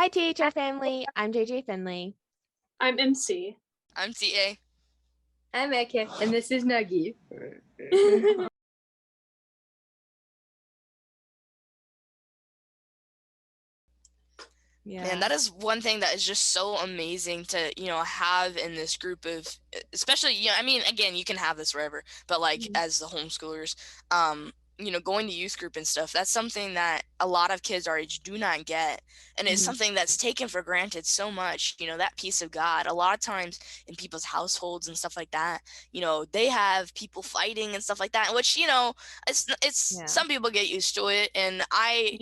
Hi, THR family. I'm JJ Finley. I'm MC. I'm TA. I'm Eke, and this is Nuggy. Yeah. Man, that is one thing that is just so amazing to, have in this group of, especially, again, you can have this wherever, but like as the homeschoolers, going to youth group and stuff, that's something that a lot of kids our age do not get. And it's something that's taken for granted so much, that peace of God. A lot of times in people's households and stuff like that, they have people fighting and stuff like that, which, it's some people get used to it. And I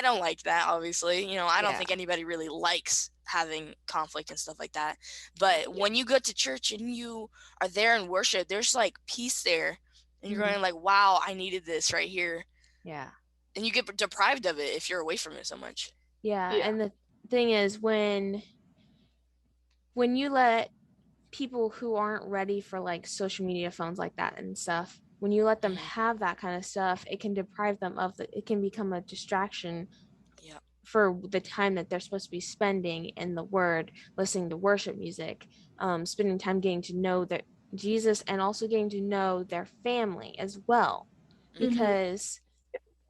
don't like that, obviously. I don't think anybody really likes having conflict and stuff like that. But when you go to church and you are there in worship, there's like peace there. And you're going like, wow, I needed this right here. Yeah. And you get deprived of it if you're away from it so much. Yeah. And the thing is, when you let people who aren't ready for like social media phones like that and stuff, when you let them have that kind of stuff, it can deprive them of it can become a distraction for the time that they're supposed to be spending in the word, listening to worship music, spending time getting to know that Jesus, and also getting to know their family as well, because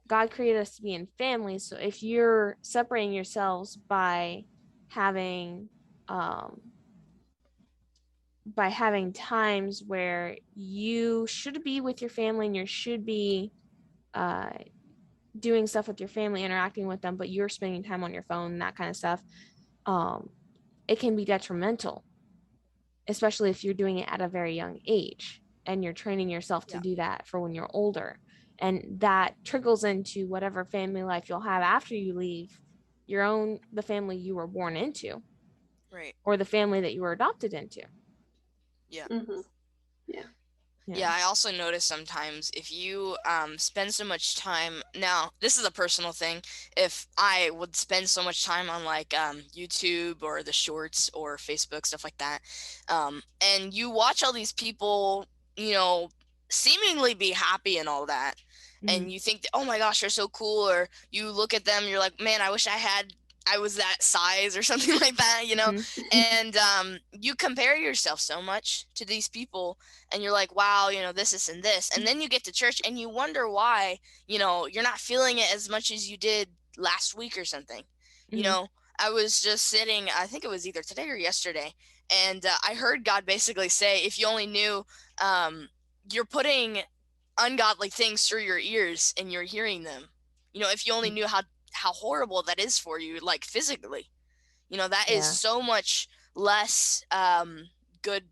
God created us to be in families. So if you're separating yourselves by having times where you should be with your family and you should be doing stuff with your family, interacting with them, but you're spending time on your phone and that kind of stuff, it can be detrimental, especially if you're doing it at a very young age and you're training yourself to do that for when you're older. And that trickles into whatever family life you'll have after you leave the family you were born into, right, or the family that you were adopted into. Yeah, I also notice sometimes if you spend so much time, now this is a personal thing, if I would spend so much time on like YouTube or the shorts or Facebook, stuff like that, and you watch all these people, seemingly be happy and all that, and you think, oh my gosh, they're so cool, or you look at them, you're like, man, I wish I was that size or something like that, and you compare yourself so much to these people, and you're like, wow, this and this, and then you get to church and you wonder why, you're not feeling it as much as you did last week or something. I was just sitting, I think it was either today or yesterday, and I heard God basically say, if you only knew, you're putting ungodly things through your ears and you're hearing them. If you only knew how horrible that is for you, like physically, that is so much less good,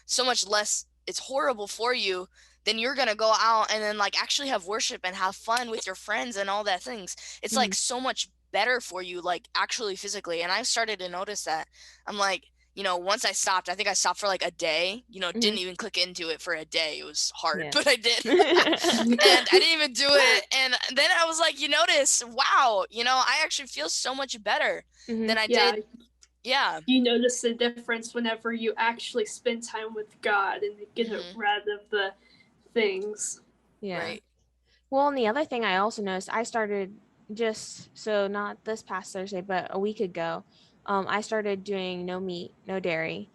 so much less, it's horrible for you, then you're gonna go out and then like actually have worship and have fun with your friends and all that things. It's like so much better for you, like actually physically. And I've started to notice that. I'm like, once I stopped, I think I stopped for like a day, didn't even click into it for a day. It was hard, but I did. And I didn't even do it. And then I was like, you notice, wow, I actually feel so much better than I did. Yeah. You notice the difference whenever you actually spend time with God and get rid of the things. Yeah. Right. Well, and the other thing I also noticed, I started not this past Thursday, but a week ago, I started doing no meat, no dairy,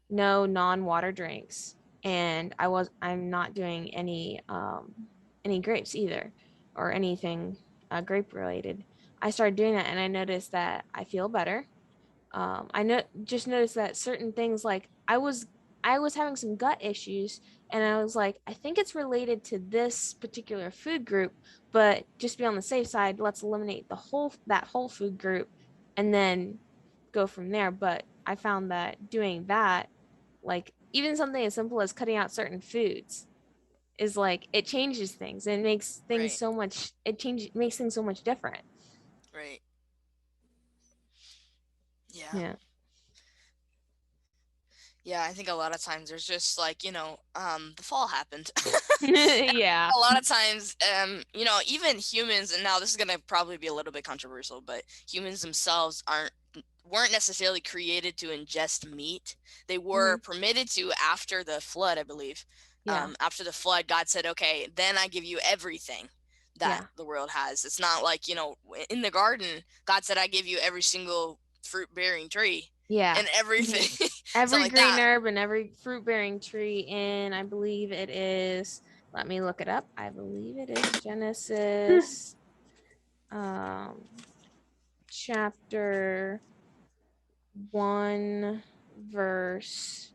no non-water drinks, and I'm not doing any grapes either, or anything grape related. I started doing that, and I noticed that I feel better. Just noticed that certain things, like I was having some gut issues, and I was like, I think it's related to this particular food group, but just be on the safe side, let's eliminate that whole food group and then go from there. But I found that doing that, like even something as simple as cutting out certain foods, is like, it changes things and makes things so much makes things so much different. Right. Yeah. Yeah, I think a lot of times there's just like, the fall happened. Yeah. A lot of times, even humans, and now this is going to probably be a little bit controversial, but humans themselves weren't necessarily created to ingest meat. They were permitted to after the flood, I believe. After the flood, God said, okay, then I give you everything. that the world has. It's not like, in the garden, God said, I give you every single fruit-bearing tree. Yeah. And everything. Every like green that. herb and every fruit-bearing tree. And I believe it is, let me look it up. I believe it is Genesis chapter 1 verse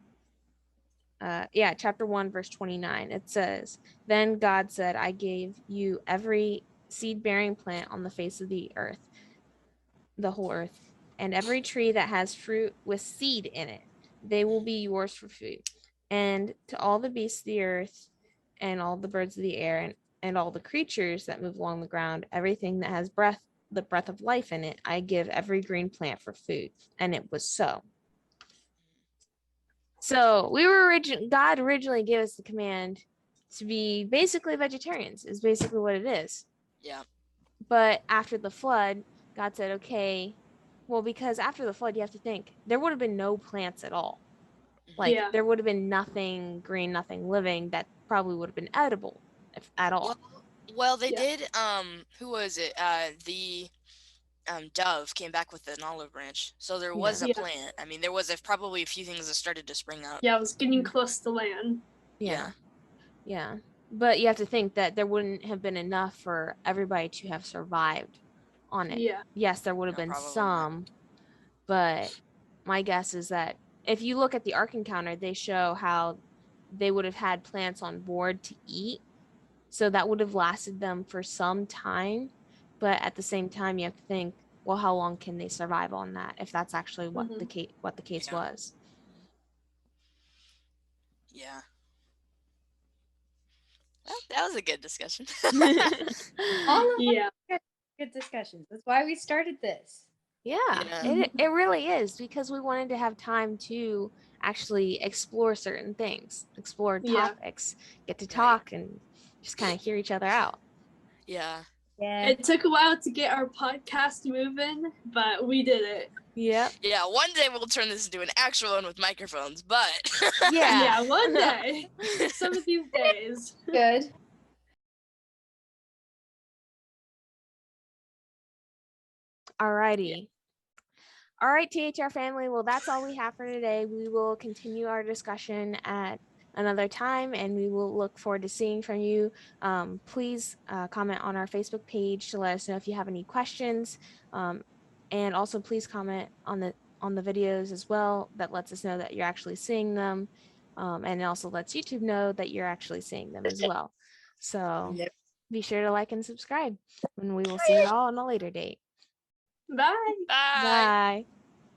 chapter 1 verse 29. It says, then God said, I gave you every seed-bearing plant on the face of the earth, the whole earth, and every tree that has fruit with seed in it, they will be yours for food. And to all the beasts of the earth and all the birds of the air and all the creatures that move along the ground, everything that has breath, the breath of life in it, I give every green plant for food. And it was so. So God originally gave us the command to be basically vegetarians, is basically what it is. Yeah. But after the flood, God said, okay, well, because after the flood, you have to think there would have been no plants at all. Like there would have been nothing green, nothing living that probably would have been edible, if at all. Well, they did. Who was it? The dove came back with an olive branch, so there was a plant. I mean, there was probably a few things that started to spring up. Yeah, it was getting close to land. Yeah. But you have to think that there wouldn't have been enough for everybody to have survived on it. Yeah. Yes, there would have been some, but my guess is that if you look at the Ark Encounter, they show how they would have had plants on board to eat. So that would have lasted them for some time. But at the same time, you have to think, well, how long can they survive on that if that's actually what the case was? Yeah. Well, that was a good discussion. Good discussions. That's why we started this. It really is, because we wanted to have time to actually explore certain things, explore topics, get to talk and just kind of hear each other out. Yeah. It took a while to get our podcast moving, but we did it. Yeah, one day we'll turn this into an actual one with microphones, but yeah, one day. Some of these days. Good. Alrighty. All right, THR family. Well, that's all we have for today. We will continue our discussion at another time, and we will look forward to seeing from you. Please comment on our Facebook page to let us know if you have any questions, and also please comment on the videos as well. That lets us know that you're actually seeing them, and it also lets YouTube know that you're actually seeing them as well. So be sure to like and subscribe, and we will see you all on a later date. Bye. Bye. Bye.